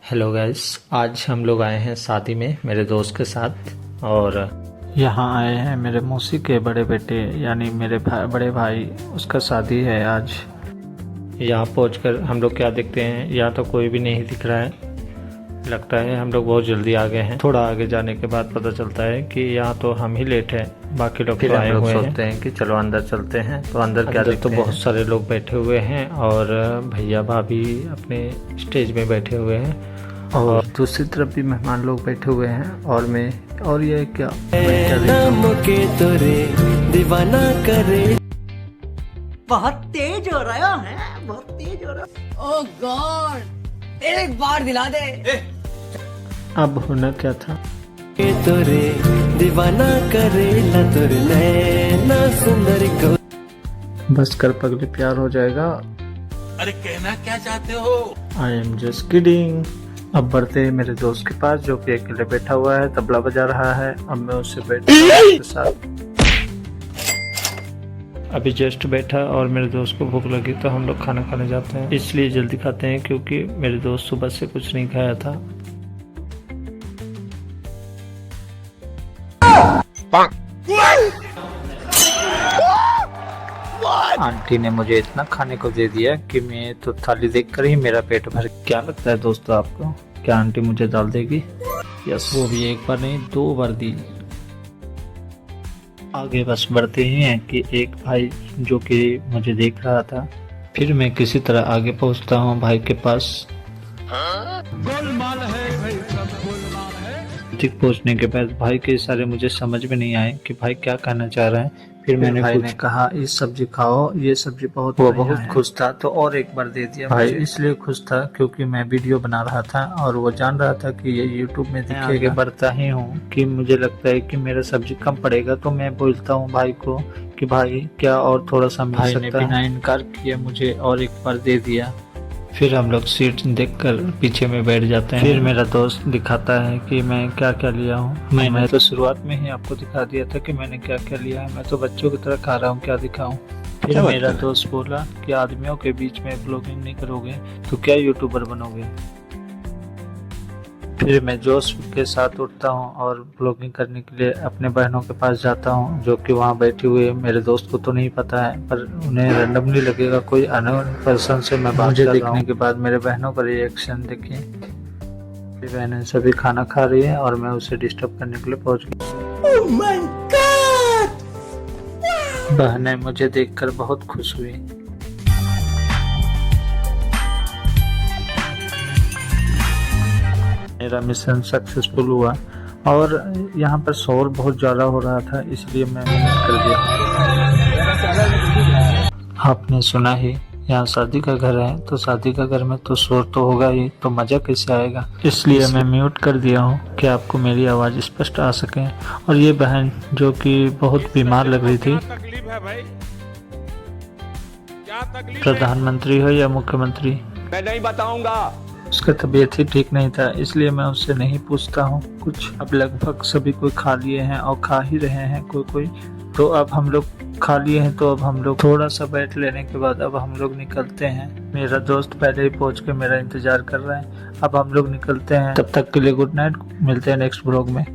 Hello guys, आज हम लोग आए हैं शादी में मेरे दोस्त के साथ और यहाँ आए हैं मेरे मौसी के बड़े बेटे यानी मेरे बड़े भाई, उसका शादी है आज। यहाँ पहुंचकर हम लोग क्या देखते हैं, यहाँ तो कोई भी नहीं दिख रहा है। लगता है हम लोग बहुत जल्दी आ गए हैं। थोड़ा आगे जाने के बाद पता चलता है कि यहाँ तो हम ही लेट हैं, बाकी लोग तो आए हुए हैं। सोचते हैं कि चलो अंदर चलते हैं, तो अंदर क्या देखते हैं, तो बहुत सारे लोग बैठे हुए हैं और भैया भाभी अपने स्टेज में बैठे हुए हैं और दूसरी तरफ भी मेहमान लोग बैठे हुए हैं। और ये क्या के तोरे दीवाना करे। बहुत तेज हो रहा है, बहुत तेज हो रहा। ओह गॉड, एक बार दिला दे। अब होना क्या था, के तोरे दीवाना करे ला तोरे नैना सुंदर को। बस कर पगले प्यार हो जाएगा। अरे कहना क्या चाहते हो? I am just kidding. अब बढ़ते हैं मेरे दोस्त के पास जो कि अकेले बैठा हुआ है, तबला बजा रहा है। अब मैं उससे बैठा उसके साथ अभी जस्ट बैठा और मेरे दोस्त को भूख लगी तो हम लोग खाना खाने जाते हैं। इसलिए जल्दी खाते हैं क्योंकि मेरे दोस्त सुबह से कुछ नहीं खाया था। आंटी ने मुझे इतना खाने को दे दिया कि मैं तो थाली देखकर ही मेरा पेट भर। क्या लगता है दोस्तों आपको, क्या आंटी मुझे डाल देगी? यस, वो भी एक बार नहीं 2 बार दी। आगे बस बढ़ते ही हैं कि एक भाई जो कि मुझे देख रहा था, फिर मैं किसी तरह आगे पहुंचता हूं भाई के पास। गोलमाल है भाई, सब गोलमाल है। ठीक पहुंचने के बाद भाई के इशारे मुझे समझ में नहीं आए कि भाई क्या कहना चाह रहे हैं। फिर मैंने भाई ने कहा इस सब्जी खाओ, ये सब्जी बहुत, वो बहुत खुश था तो और एक बार दे दिया। भाई इसलिए खुश था क्योंकि मैं वीडियो बना रहा था और वो जान रहा था कि ये YouTube में दिखेगा। बढ़ता ही हूँ कि मुझे लगता है कि मेरा सब्जी कम पड़ेगा, तो मैं बोलता हूँ भाई को कि भाई क्या और थोड़ा सा मिल सकता है। भाई ने बिना इनकार किए मुझे और एक बार दे दिया। फिर हम लोग सीट देखकर पीछे में बैठ जाते हैं। फिर मेरा दोस्त दिखाता है कि मैं क्या क्या लिया हूँ। मैंने तो शुरुआत में ही आपको दिखा दिया था कि मैंने क्या क्या लिया है। मैं तो बच्चों की तरह खा रहा हूँ, क्या दिखाऊं। फिर मेरा दोस्त बोला कि आदमियों के बीच में ब्लॉगिंग नहीं करोगे तो क्या यूट्यूबर बनोगे। फिर मैं जोश के साथ उठता हूँ और ब्लॉगिंग करने के लिए अपने बहनों के पास जाता हूँ जो कि वहाँ बैठी हुई है। मेरे दोस्त को तो नहीं पता है पर उन्हें रैंडमली लगेगा कोई अननोन पर्सन से मैं बात कर रहा हूँ। के बाद मेरे बहनों का रिएक्शन देखिए। मेरी बहनें सभी खाना खा रही है और मैं उसे डिस्टर्ब करने के लिए पहुँच गया। Oh my God! बहनें मुझे देखकर बहुत खुश हुई। मेरा मिशन सक्सेसफुल हुआ और यहाँ पर शोर बहुत ज़्यादा हो रहा था, इसलिए मैं म्यूट कर दिया। आपने सुना ही यहाँ शादी का घर है, तो शादी का घर में तो शोर तो होगा ही, तो मज़ा कैसे आएगा। इसलिए मैं म्यूट कर दिया हूँ कि आपको मेरी आवाज़ स्पष्ट आ सके। और ये बहन जो कि बहुत बीमार लग रही थी, प्रधानमंत्री हो या मुख्यमंत्री मैं नहीं बताऊंगा। उसका तबीयत ही ठीक नहीं था, इसलिए मैं उससे नहीं पूछता हूँ कुछ। अब लगभग सभी कोई खा लिए हैं और खा ही रहे हैं कोई। तो अब हम लोग खा लिए हैं, तो अब हम लोग थोड़ा सा बैठ लेने के बाद अब हम लोग निकलते हैं। मेरा दोस्त पहले ही पहुँच के मेरा इंतजार कर रहा है। अब हम लोग निकलते हैं, तब तक के लिए गुड नाइट। मिलते हैं नेक्स्ट ब्लॉग में।